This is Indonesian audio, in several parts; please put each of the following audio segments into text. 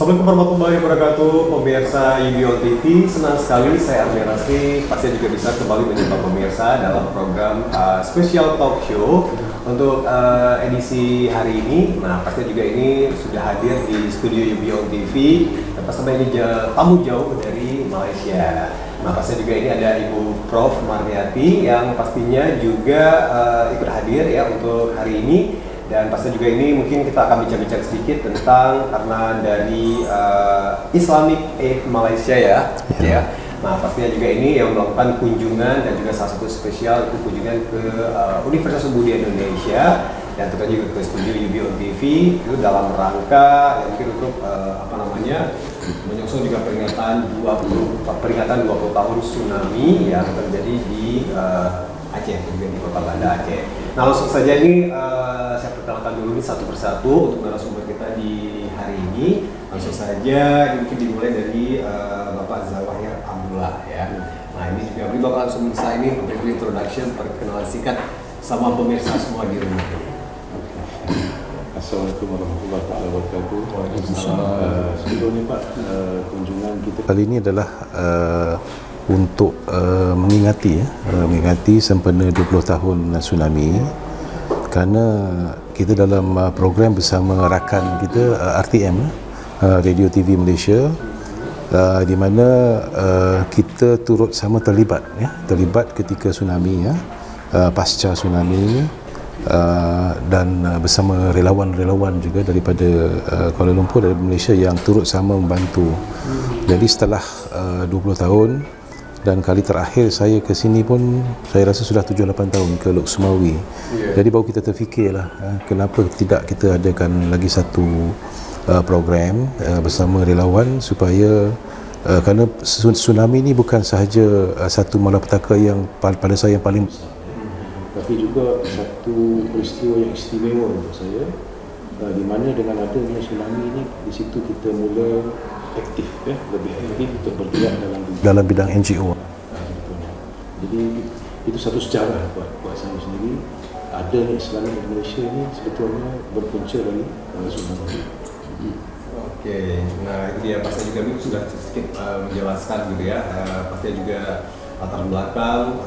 Assalamualaikum warahmatullahi wabarakatuh, pemirsa UBI TV. Senang sekali saya Armi Rasri pasti juga bisa kembali menjumpai pemirsa dalam program spesial talk show untuk edisi hari ini. Nah, pasti juga ini sudah hadir di studio UBI TV dan pastinya ini tamu jauh dari Malaysia. Nah, pastinya juga ini ada Ibu Prof Marniati yang pastinya juga ikut hadir ya untuk hari ini. Dan pasti juga ini mungkin kita akan bicara-bicara sedikit tentang karena dari Islamic Aid Malaysia ya. Nah, pastinya juga ini yang melakukan kunjungan dan juga salah satu spesial itu kunjungan ke Universitas Budi Indonesia dan tentunya juga ke studio UBI TV itu dalam rangka yang mungkin untuk menyongsong juga peringatan 20 tahun tsunami yang terjadi di Aceh, juga di Kota Banda Aceh. Nah, langsung saja ini saya perkenalkan dulu nih satu persatu untuk narasumber kita di hari ini. Langsung saja mungkin dimulai dari Bapak Zawahir Abdullah ya. Nah, ini juga beliau bakal langsung bisa ini brief introduction, perkenalan singkat sama pemirsa semua di rumah. Assalamualaikum warahmatullahi wabarakatuh. Sebelumnya Pak, kunjungan kita kali ini adalah untuk mengingati sempena 20 tahun tsunami, kerana kita dalam program bersama rakan kita RTM, Radio TV Malaysia, di mana kita turut sama terlibat ketika tsunami pasca tsunami, dan bersama relawan-relawan juga daripada Kuala Lumpur dari Malaysia yang turut sama membantu. Jadi setelah 20 tahun dan kali terakhir saya ke sini pun saya rasa sudah 7-8 tahun ke Lok Sumawi. Jadi baru kita terfikirlah kenapa tidak kita adakan lagi satu program bersama relawan supaya kerana tsunami ini bukan sahaja satu malapetaka yang pada saya yang paling besar, tapi juga satu peristiwa yang istimewa untuk saya, di mana dengan adanya tsunami ini di situ kita mula aktif lebih aktif untuk bergerak dalam bidang NGO. Jadi itu satu sejarah buat saya sendiri. Adanya Islamic Aid Malaysia ini sebetulnya berpunca dari tsunami. Oke, nah itu dia pasti juga sudah sedikit menjelaskan gitu ya, pasti juga latar belakang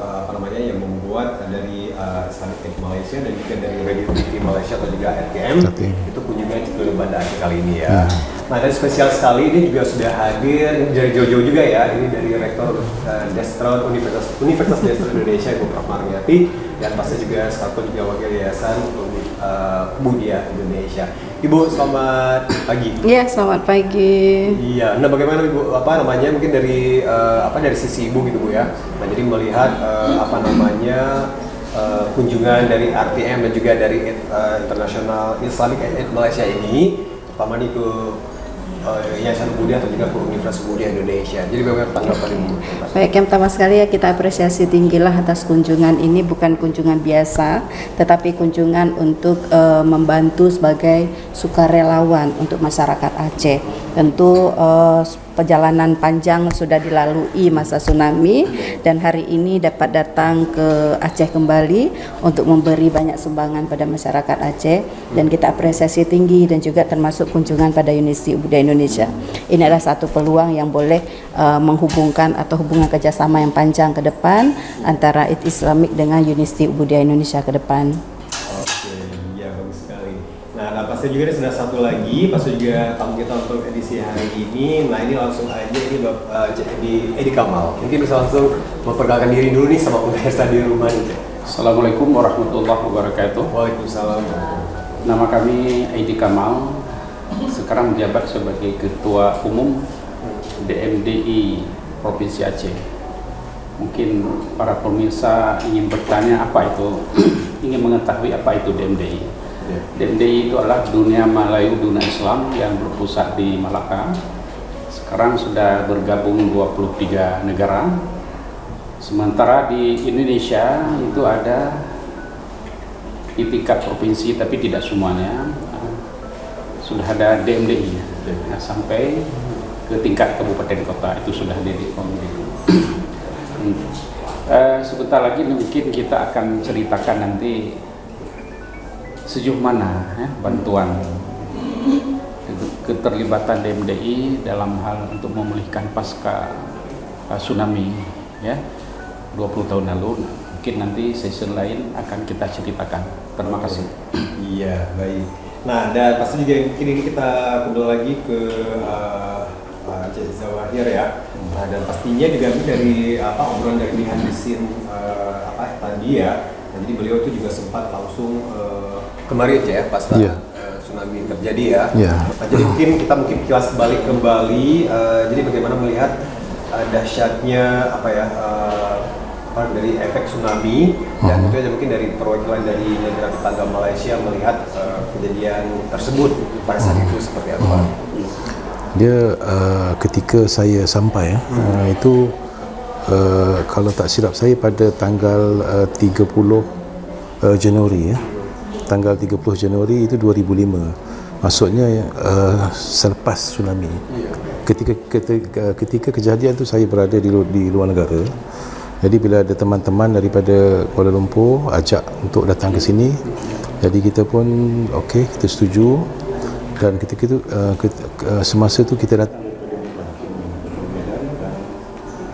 yang membuat dari Islamic Aid Malaysia dan juga dari Radio TV Malaysia atau juga RTM itu kunjungan ke Banda Aceh kali ini ya. Nah, dan spesial sekali ini juga sudah hadir dari jauh-jauh juga ya, ini dari Rektor Destron Universitas Destron Indonesia Ibu Prof Marniati, dan pasti juga sekaligus juga Wakil Yayasan Budia Indonesia. Ibu, selamat pagi. Iya, selamat pagi. Iya, nah bagaimana Ibu, mungkin dari dari sisi Ibu gitu Bu ya. Nah, jadi melihat kunjungan dari RTM dan juga dari International Islamic Aid Malaysia ini, terutama nih ke Yayasan Budi atau juga ke Universitas Budi Indonesia. Jadi bagaimana tanggapan Ibu? Baik, yang pertama sekali ya kita apresiasi tinggilah atas kunjungan ini, bukan kunjungan biasa, tetapi kunjungan untuk membantu sebagai sukarelawan untuk masyarakat Aceh. Tentu perjalanan panjang sudah dilalui masa tsunami dan hari ini dapat datang ke Aceh kembali untuk memberi banyak sumbangan pada masyarakat Aceh, dan kita apresiasi tinggi dan juga termasuk kunjungan pada Universiti Budaya Indonesia. Ini adalah satu peluang yang boleh menghubungkan atau hubungan kerjasama yang panjang ke depan antara Aid Islamik dengan Universiti Budaya Indonesia ke depan. Nah, pasti juga sudah satu lagi, pasti juga tamu kita untuk edisi hari ini. Nah, ini langsung aja ini di Edi Kamal. Mungkin bisa langsung memperkenalkan diri dulu nih sama pemirsa di rumah nih. Assalamualaikum warahmatullahi wabarakatuh. Waalaikumsalam. Nama kami Edi Kamal. Sekarang menjabat sebagai Ketua Umum DMDI Provinsi Aceh. Mungkin para pemirsa ingin bertanya apa itu, ingin mengetahui apa itu DMDI. DMDI itu adalah Dunia Melayu Dunia Islam yang berpusat di Malaka. Sekarang sudah bergabung 23 negara. Sementara di Indonesia itu ada di tingkat provinsi, tapi tidak semuanya. Sudah ada DMDI sampai ke tingkat kabupaten kota, itu sudah ada di DMDI. Sebentar lagi mungkin kita akan ceritakan nanti sejauh mana bantuan keterlibatan DMDI dalam hal untuk memulihkan pasca tsunami ya 20 tahun lalu. Mungkin nanti sesi lain akan kita ceritakan. Terima kasih. Iya, baik. Nah, dan pasti juga mungkin ini kita kembali lagi ke Cik Zawahir ya. Nah, dan pastinya juga dari obrolan dari behind the scene tadi ya. Nah, jadi beliau itu juga sempat langsung kemarin ya pas tsunami terjadi ya. Nah, jadi mungkin kita kilas balik kembali. Jadi bagaimana melihat dahsyatnya dari efek tsunami dan itu aja mungkin dari perwakilan dari negara tetangga Malaysia melihat kejadian tersebut pada saat itu seperti apa? Dia ketika saya sampai itu kalau tak silap saya pada tanggal 30 Januari ya. Tanggal 30 Januari itu 2005. Maksudnya selepas tsunami. Ketika kejadian itu saya berada di luar negara. Jadi bila ada teman-teman daripada Kuala Lumpur ajak untuk datang ke sini, jadi kita pun okey, kita setuju. Dan ketika itu semasa itu kita datang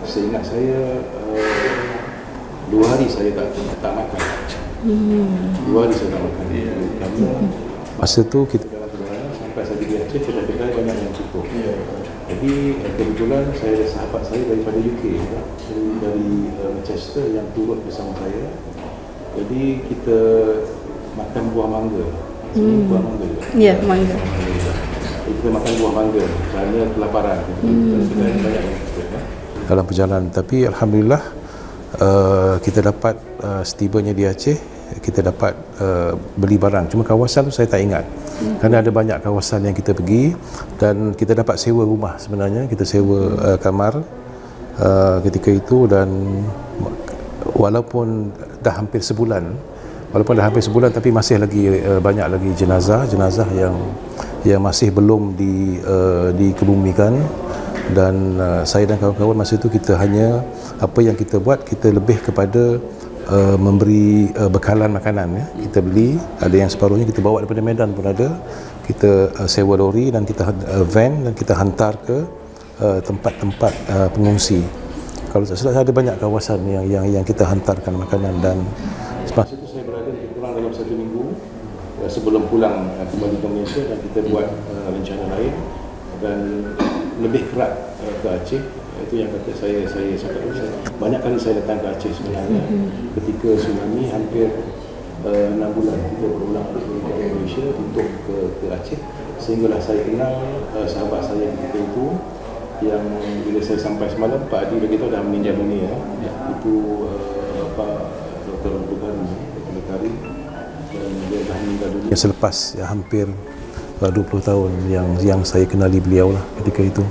seingat saya 2 hari saya tak makan. 2 hari saya tak makan. Kerana masa tu kita sampai saya di Aceh, kedai-kedai banyak yang tutup. Jadi kebetulan saya ada sahabat saya daripada UK dari Manchester yang turut bersama saya. Jadi kita makan buah mangga. Buah mangga juga. Ya, mangga. Kita makan buah mangga kerana kelaparan. Kedai banyak yang tutup. dalam perjalanan. Tapi alhamdulillah kita dapat setibanya di Aceh kita dapat beli barang. Cuma kawasan tu saya tak ingat. Kerana ada banyak kawasan yang kita pergi dan kita dapat sewa rumah sebenarnya. Kita sewa kamar ketika itu dan walaupun dah hampir sebulan tapi masih lagi banyak lagi jenazah yang masih belum dikebumikan. Dan saya dan kawan-kawan masa itu kita hanya apa yang kita buat, kita lebih kepada memberi bekalan makanan ya. Kita beli, ada yang separuhnya kita bawa daripada Medan pun ada. Kita sewa lori dan kita van dan kita hantar ke tempat-tempat pengungsi. Kalau tak salah ada banyak kawasan yang kita hantarkan makanan. Dan masa itu saya berada kurang dalam 1 minggu sebelum pulang kembali ke Malaysia, dan kita buat rencana lain dan lebih kerat ke Aceh. Itu yang kata saya banyak kali saya datang ke Aceh sebenarnya. Ketika tsunami hampir 6 bulan kita berulang ke Malaysia untuk ke Aceh, sehinggalah saya kenal sahabat saya ketika itu yang bila saya sampai semalam Pak Adi begitu dah meninggal dunia. Itu Pak Dr. Bukhari dan dia dah meninggal dunia selepas hampir 20 tahun yang saya kenali beliau lah ketika itu.